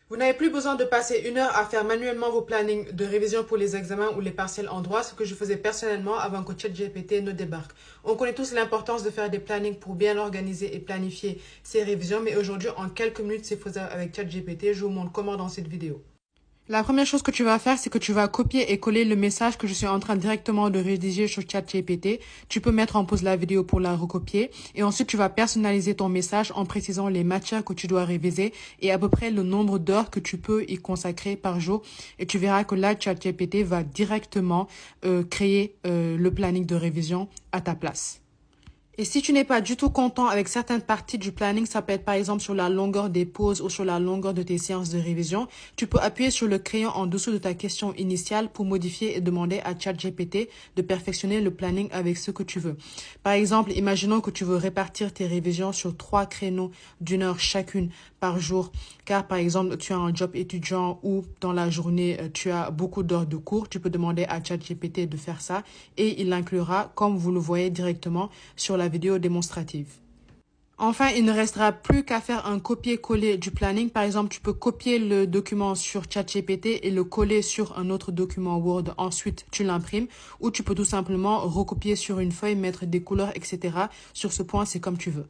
Vous n'avez plus besoin de passer 1 heure à faire manuellement vos plannings de révision pour les examens ou les partiels en droit, ce que je faisais personnellement avant que ChatGPT ne débarque. On connaît tous l'importance de faire des plannings pour bien organiser et planifier ses révisions, mais aujourd'hui, en quelques minutes, c'est faisable avec ChatGPT. Je vous montre comment dans cette vidéo. La première chose que tu vas faire, c'est que tu vas copier et coller le message que je suis en train directement de rédiger sur ChatGPT. Tu peux mettre en pause la vidéo pour la recopier. Et ensuite, tu vas personnaliser ton message en précisant les matières que tu dois réviser et à peu près le nombre d'heures que tu peux y consacrer par jour. Et tu verras que là, ChatGPT va directement créer le planning de révision à ta place. Et si tu n'es pas du tout content avec certaines parties du planning, ça peut être par exemple sur la longueur des pauses ou sur la longueur de tes séances de révision, tu peux appuyer sur le crayon en dessous de ta question initiale pour modifier et demander à ChatGPT de perfectionner le planning avec ce que tu veux. Par exemple, imaginons que tu veux répartir tes révisions sur 3 créneaux d'1 heure chacune par jour, car par exemple, tu as un job étudiant ou dans la journée, tu as beaucoup d'heures de cours, tu peux demander à ChatGPT de faire ça et il l'inclura comme vous le voyez directement sur la vidéo démonstrative. Enfin, il ne restera plus qu'à faire un copier-coller du planning. Par exemple, tu peux copier le document sur ChatGPT et le coller sur un autre document Word. Ensuite, tu l'imprimes ou tu peux tout simplement recopier sur une feuille, mettre des couleurs, etc. Sur ce point, c'est comme tu veux.